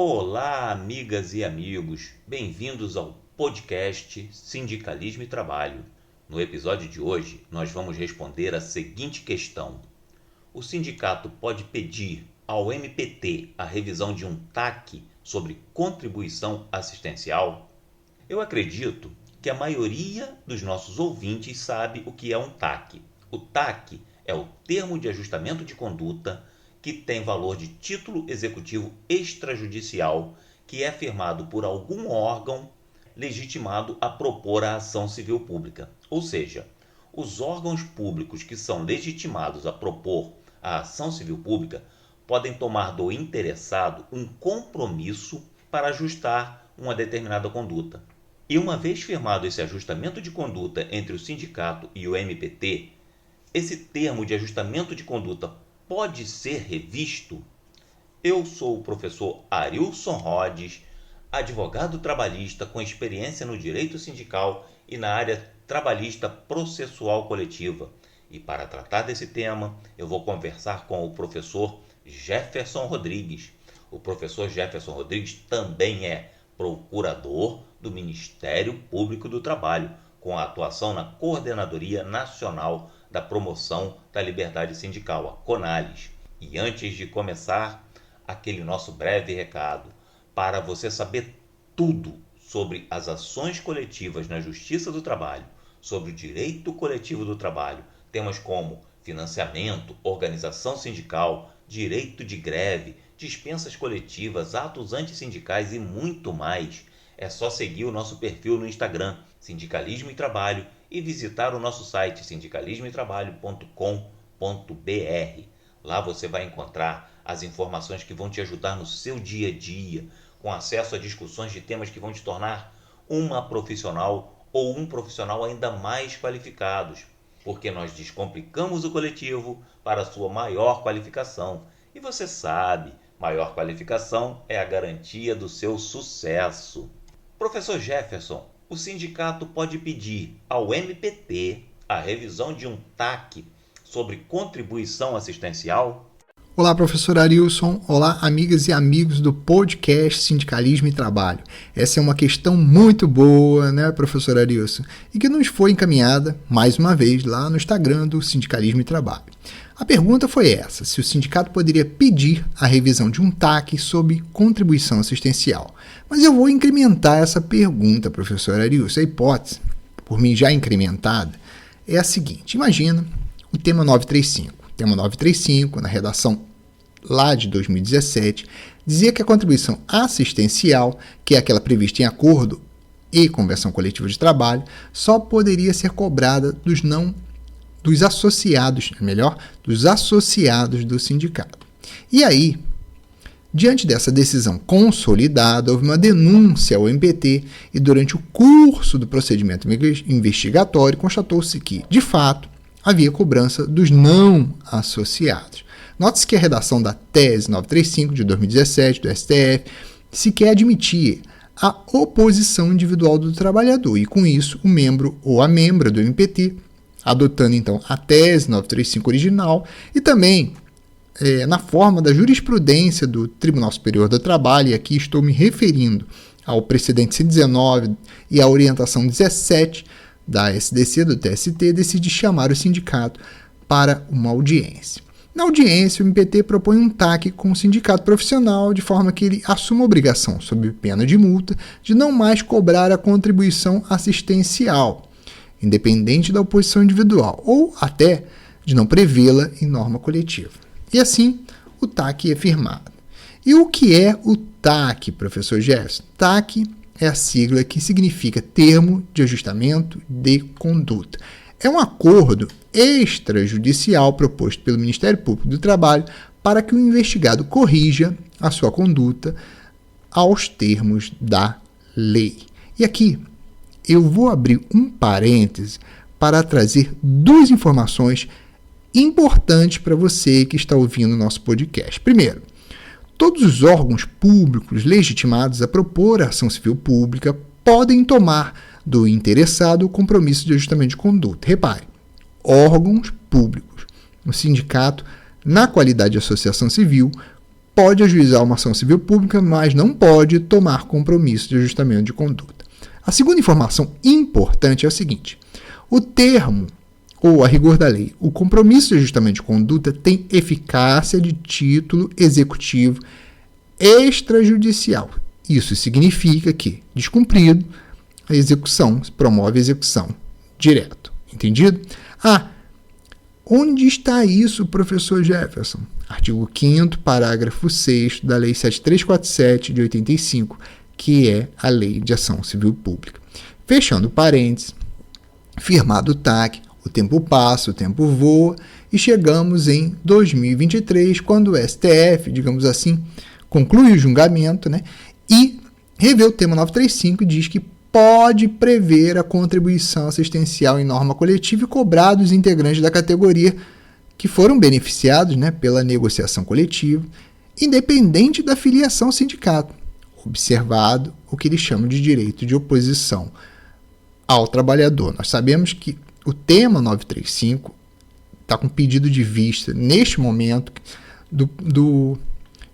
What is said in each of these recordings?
Olá, amigas e amigos, bem-vindos ao podcast Sindicalismo e Trabalho. No episódio de hoje, nós vamos responder a seguinte questão: o sindicato pode pedir ao MPT a revisão de um TAC sobre contribuição assistencial? Eu acredito que a maioria dos nossos ouvintes sabe o que é um TAC. O TAC é o Termo de Ajustamento de Conduta, que tem valor de título executivo extrajudicial, que é firmado por algum órgão legitimado a propor a ação civil pública. Ou seja, os órgãos públicos que são legitimados a propor a ação civil pública podem tomar do interessado um compromisso para ajustar uma determinada conduta. E uma vez firmado esse ajustamento de conduta entre o sindicato e o MPT, esse termo de ajustamento de conduta pode ser revisto? Eu sou o professor Arilson Rhodes, advogado trabalhista com experiência no direito sindical e na área trabalhista processual coletiva. E para tratar desse tema, eu vou conversar com o professor Jefferson Rodrigues. O professor Jefferson Rodrigues também é procurador do Ministério Público do Trabalho, com a atuação na Coordenadoria Nacional da Promoção da Liberdade Sindical, a CONALES. E antes de começar, aquele nosso breve recado, para você saber tudo sobre as ações coletivas na Justiça do Trabalho, sobre o direito coletivo do trabalho, temas como financiamento, organização sindical, direito de greve, dispensas coletivas, atos antissindicais e muito mais, é só seguir o nosso perfil no Instagram, Sindicalismo e Trabalho, e visitar o nosso site sindicalismoetrabalho.com.br. Lá você vai encontrar as informações que vão te ajudar no seu dia a dia, com acesso a discussões de temas que vão te tornar uma profissional ou um profissional ainda mais qualificados, porque nós descomplicamos o coletivo para a sua maior qualificação. E você sabe, maior qualificação é a garantia do seu sucesso. Professor Jefferson, o sindicato pode pedir ao MPT a revisão de um TAC sobre contribuição assistencial? Olá, professor Arilson. Olá, amigas e amigos do podcast Sindicalismo e Trabalho. Essa é uma questão muito boa, né, professor Arilson? E que nos foi encaminhada, mais uma vez, lá no Instagram do Sindicalismo e Trabalho. A pergunta foi essa: se o sindicato poderia pedir a revisão de um TAC sobre contribuição assistencial. Mas eu vou incrementar essa pergunta, professor Arilson. A hipótese, por mim já incrementada, é a seguinte: imagina o tema 935. O tema 935, na redação lá de 2017, dizia que a contribuição assistencial, que é aquela prevista em acordo e convenção coletiva de trabalho, só poderia ser cobrada dos associados do sindicato. E aí, diante dessa decisão consolidada, houve uma denúncia ao MPT e durante o curso do procedimento investigatório constatou-se que, de fato, havia cobrança dos não associados. Note-se que a redação da tese 935 de 2017 do STF sequer admitia a oposição individual do trabalhador e, com isso, o membro ou a membra do MPT, adotando então a tese 935 original e também na forma da jurisprudência do Tribunal Superior do Trabalho, e aqui estou me referindo ao precedente C19 e à orientação 17 da SDC, do TST, decide chamar o sindicato para uma audiência. Na audiência, o MPT propõe um TAC com o sindicato profissional, de forma que ele assuma a obrigação, sob pena de multa, de não mais cobrar a contribuição assistencial, independente da oposição individual, ou até de não prevê-la em norma coletiva. E assim, o TAC é firmado. E o que é o TAC, professor Jefferson? TAC é a sigla que significa Termo de Ajustamento de Conduta. É um acordo extrajudicial proposto pelo Ministério Público do Trabalho para que o investigado corrija a sua conduta aos termos da lei. E aqui eu vou abrir um parêntese para trazer duas informações importantes para você que está ouvindo o nosso podcast. Primeiro, todos os órgãos públicos legitimados a propor a ação civil pública podem tomar do interessado o compromisso de ajustamento de conduta. Repare, órgãos públicos. O sindicato, na qualidade de associação civil, pode ajuizar uma ação civil pública, mas não pode tomar compromisso de ajustamento de conduta. A segunda informação importante é o seguinte: o termo, ou a rigor da lei, o compromisso de ajustamento de conduta tem eficácia de título executivo extrajudicial. Isso significa que, descumprido, a execução promove a execução direto. Entendido? Onde está isso, professor Jefferson? Artigo 5º, parágrafo 6º da Lei 7347 de 85, que é a Lei de Ação Civil Pública. Fechando parênteses, firmado o TAC, o tempo passa, o tempo voa, e chegamos em 2023, quando o STF, digamos assim, conclui o julgamento, né, e revê o tema 935 e diz que pode prever a contribuição assistencial em norma coletiva e cobrar dos integrantes da categoria que foram beneficiados, né, pela negociação coletiva, independente da filiação ao sindicato, observado o que eles chamam de direito de oposição ao trabalhador. Nós sabemos que o tema 935 está com pedido de vista, neste momento, do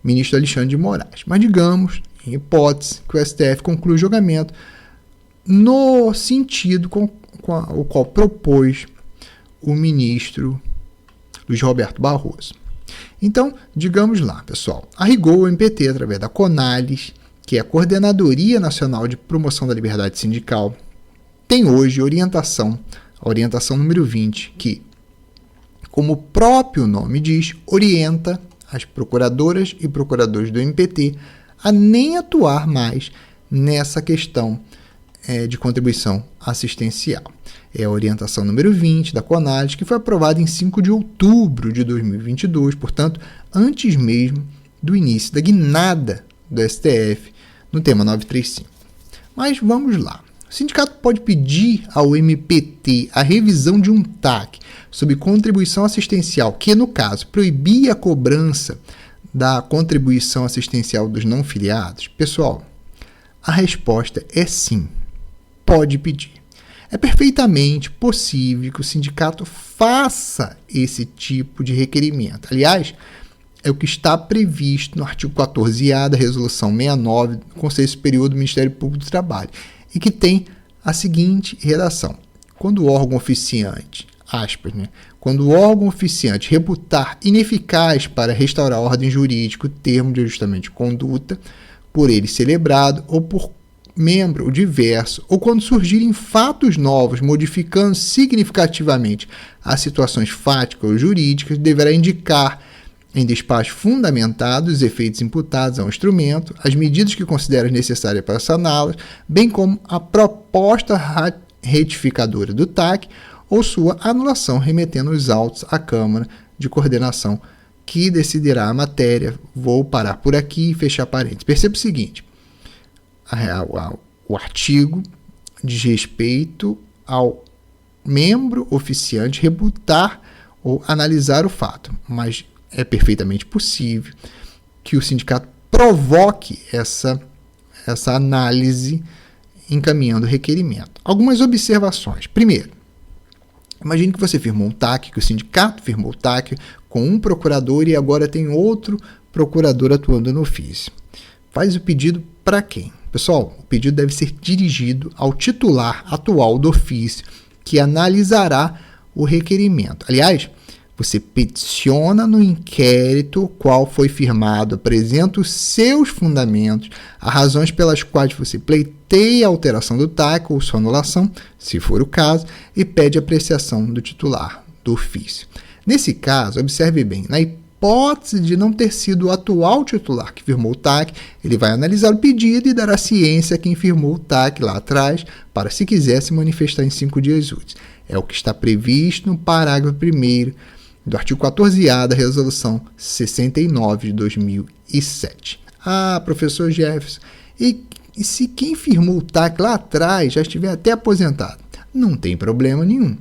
ministro Alexandre de Moraes. Mas digamos, em hipótese, que o STF conclui o julgamento no sentido com o qual propôs o ministro Luiz Roberto Barroso. Então, digamos lá, pessoal, a rigor o MPT, através da CONALES, que é a Coordenadoria Nacional de Promoção da Liberdade Sindical, tem hoje a orientação número 20, que, como o próprio nome diz, orienta as procuradoras e procuradores do MPT a nem atuar mais nessa questão de contribuição assistencial. É a orientação número 20 da CONALES, que foi aprovada em 5 de outubro de 2022, portanto, antes mesmo do início da guinada do STF no tema 935. Mas vamos lá. O sindicato pode pedir ao MPT a revisão de um TAC sobre contribuição assistencial, que, no caso, proibia a cobrança da contribuição assistencial dos não filiados? Pessoal, a resposta é sim. Pode pedir. É perfeitamente possível que o sindicato faça esse tipo de requerimento. Aliás, é o que está previsto no artigo 14A da Resolução 69 do Conselho Superior do Ministério Público do Trabalho, e que tem a seguinte redação: quando o órgão oficiante, quando o órgão oficiante reputar ineficaz para restaurar a ordem jurídica o termo de ajustamento de conduta, por ele celebrado ou por membro diverso, ou quando surgirem fatos novos modificando significativamente as situações fáticas ou jurídicas, deverá indicar em despacho fundamentado os efeitos imputados ao instrumento, as medidas que considera necessárias para saná-las, bem como a proposta retificadora do TAC ou sua anulação, remetendo os autos à Câmara de Coordenação, que decidirá a matéria. Vou parar por aqui e fechar parênteses. Perceba o seguinte: o artigo diz respeito ao membro oficiante reputar ou analisar o fato, mas é perfeitamente possível que o sindicato provoque essa análise encaminhando o requerimento. Algumas observações. Primeiro, imagine que você firmou um TAC, que o sindicato firmou o TAC com um procurador e agora tem outro procurador atuando no ofício. Faz o pedido para quem? Pessoal, o pedido deve ser dirigido ao titular atual do ofício, que analisará o requerimento. Aliás, você peticiona no inquérito qual foi firmado, apresenta os seus fundamentos, as razões pelas quais você pleiteia a alteração do TAC ou sua anulação, se for o caso, e pede apreciação do titular do ofício. Nesse caso, observe bem, na hipótese de não ter sido o atual titular que firmou o TAC, ele vai analisar o pedido e dará ciência a quem firmou o TAC lá atrás, para, se quiser, se manifestar em 5 dias úteis. É o que está previsto no parágrafo 1º do artigo 14A da Resolução 69 de 2007. Professor Jefferson, e se quem firmou o TAC lá atrás já estiver até aposentado? Não tem problema nenhum.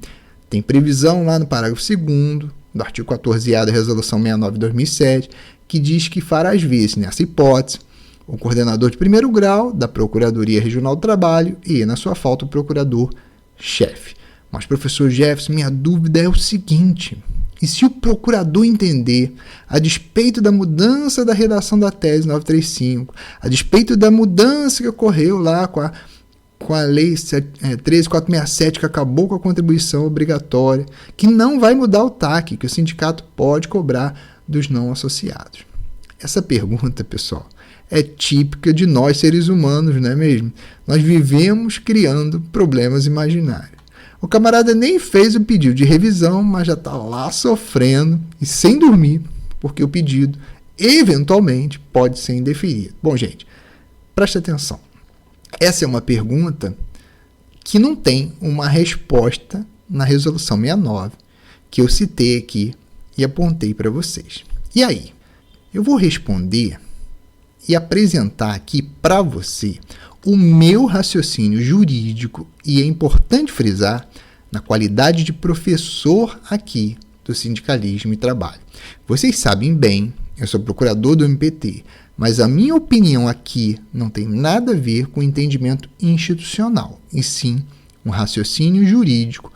Tem previsão lá no parágrafo 2º do artigo 14A da Resolução 69 de 2007, que diz que fará às vezes, nessa hipótese, o coordenador de primeiro grau da Procuradoria Regional do Trabalho e, na sua falta, o procurador-chefe. Mas, professor Jefferson, minha dúvida é o seguinte: E se o procurador entender, a despeito da mudança da redação da tese 935, a despeito da mudança que ocorreu lá com a lei 13467, que acabou com a contribuição obrigatória, que não vai mudar o TAC, que o sindicato pode cobrar dos não associados. Essa pergunta, pessoal, é típica de nós seres humanos, não é mesmo? Nós vivemos criando problemas imaginários. O camarada nem fez o pedido de revisão, mas já está lá sofrendo e sem dormir, porque o pedido, eventualmente, pode ser indeferido. Bom, gente, preste atenção. Essa é uma pergunta que não tem uma resposta na Resolução 69, que eu citei aqui e apontei para vocês. E aí? Eu vou responder e apresentar aqui para você o meu raciocínio jurídico, e é importante frisar, na qualidade de professor aqui do Sindicalismo e Trabalho. Vocês sabem bem, eu sou procurador do MPT, mas a minha opinião aqui não tem nada a ver com entendimento institucional, e sim um raciocínio jurídico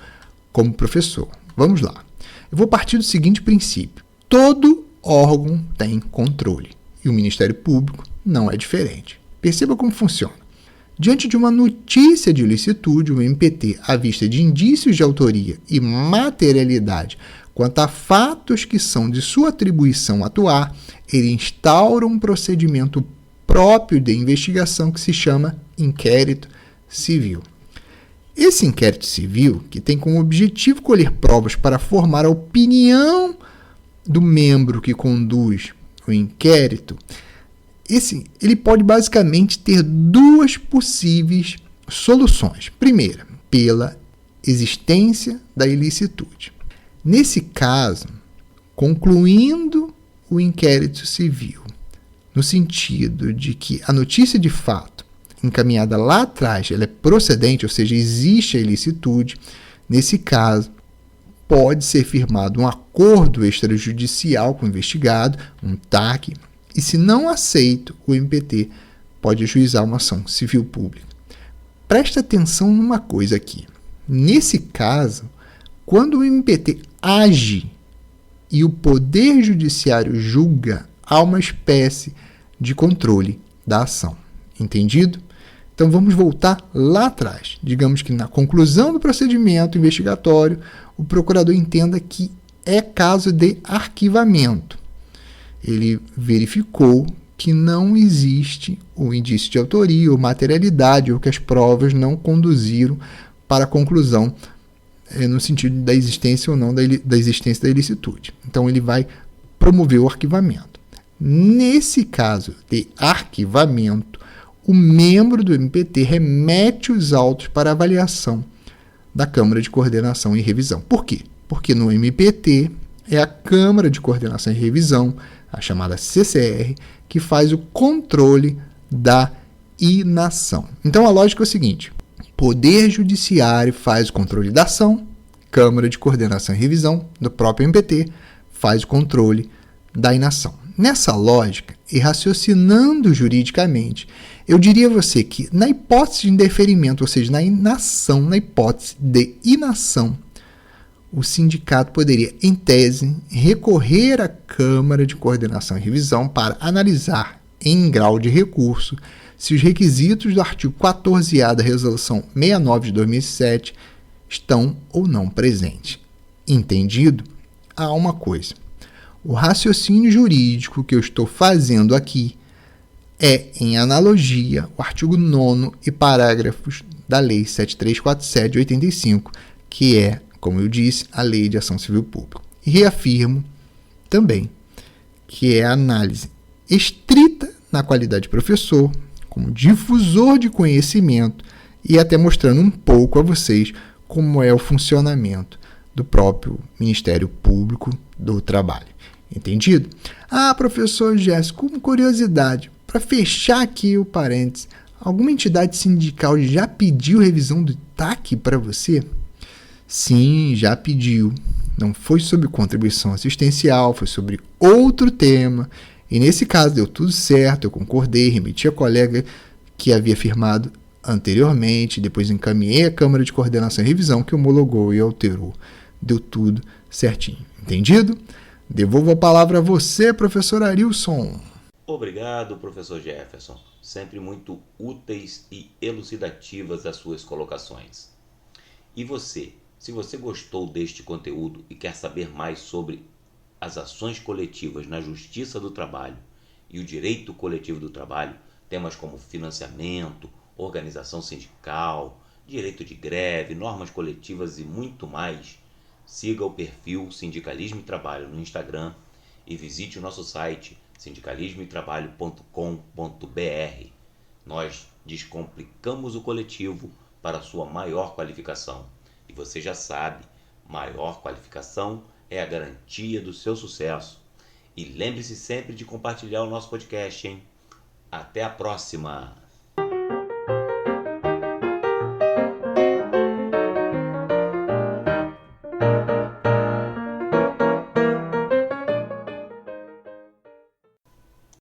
como professor. Vamos lá. Eu vou partir do seguinte princípio: todo órgão tem controle, e o Ministério Público não é diferente. Perceba como funciona. Diante de uma notícia de ilicitude, o MPT, à vista de indícios de autoria e materialidade quanto a fatos que são de sua atribuição atuar, ele instaura um procedimento próprio de investigação que se chama inquérito civil. Esse inquérito civil, que tem como objetivo colher provas para formar a opinião do membro que conduz o inquérito, ele pode basicamente ter duas possíveis soluções. Primeira, pela existência da ilicitude. Nesse caso, concluindo o inquérito civil, no sentido de que a notícia de fato encaminhada lá atrás ela é procedente, ou seja, existe a ilicitude, nesse caso, pode ser firmado um acordo extrajudicial com o investigado, um TAC, e se não aceito, o MPT pode ajuizar uma ação civil pública. Presta atenção numa coisa aqui. Nesse caso, quando o MPT age e o Poder Judiciário julga, há uma espécie de controle da ação. Entendido? Então vamos voltar lá atrás. Digamos que na conclusão do procedimento investigatório, o procurador entenda que é caso de arquivamento. Ele verificou que não existe o indício de autoria ou materialidade, ou que as provas não conduziram para a conclusão no sentido da existência ou não da existência da ilicitude. Então ele vai promover o arquivamento. Nesse caso de arquivamento, o membro do MPT remete os autos para avaliação da Câmara de Coordenação e Revisão. Por quê? Porque no MPT é a Câmara de Coordenação e Revisão, a chamada CCR, que faz o controle da inação. Então a lógica é o seguinte: Poder Judiciário faz o controle da ação, Câmara de Coordenação e Revisão do próprio MPT faz o controle da inação. Nessa lógica, e raciocinando juridicamente, eu diria a você que na hipótese de indeferimento, ou seja, na inação, na hipótese de inação, o sindicato poderia, em tese, recorrer à Câmara de Coordenação e Revisão para analisar, em grau de recurso, se os requisitos do artigo 14A da Resolução 69 de 2007 estão ou não presentes. Entendido? Há uma coisa. O raciocínio jurídico que eu estou fazendo aqui é, em analogia, o artigo 9º e parágrafos da Lei 7347 de 85, que é, como eu disse, a Lei de Ação Civil Pública. E reafirmo também que é a análise estrita na qualidade de professor, como difusor de conhecimento e até mostrando um pouco a vocês como é o funcionamento do próprio Ministério Público do Trabalho. Entendido? Ah, professor Jéssico, como curiosidade, para fechar aqui o parênteses, alguma entidade sindical já pediu revisão do TAC para você? Sim, já pediu. Não foi sobre contribuição assistencial, foi sobre outro tema. E nesse caso deu tudo certo, eu concordei, remeti a colega que havia firmado anteriormente, depois encaminhei à Câmara de Coordenação e Revisão, que homologou e alterou deu tudo certinho. Entendido? Devolvo a palavra a você, professor Arilson. Obrigado, professor Jefferson. Sempre muito úteis e elucidativas as suas colocações. E você, se você gostou deste conteúdo e quer saber mais sobre as ações coletivas na Justiça do Trabalho e o direito coletivo do trabalho, temas como financiamento, organização sindical, direito de greve, normas coletivas e muito mais, siga o perfil Sindicalismo e Trabalho no Instagram e visite o nosso site sindicalismoetrabalho.com.br. Nós descomplicamos o coletivo para sua maior qualificação. E você já sabe, maior qualificação é a garantia do seu sucesso. E lembre-se sempre de compartilhar o nosso podcast, hein? Até a próxima!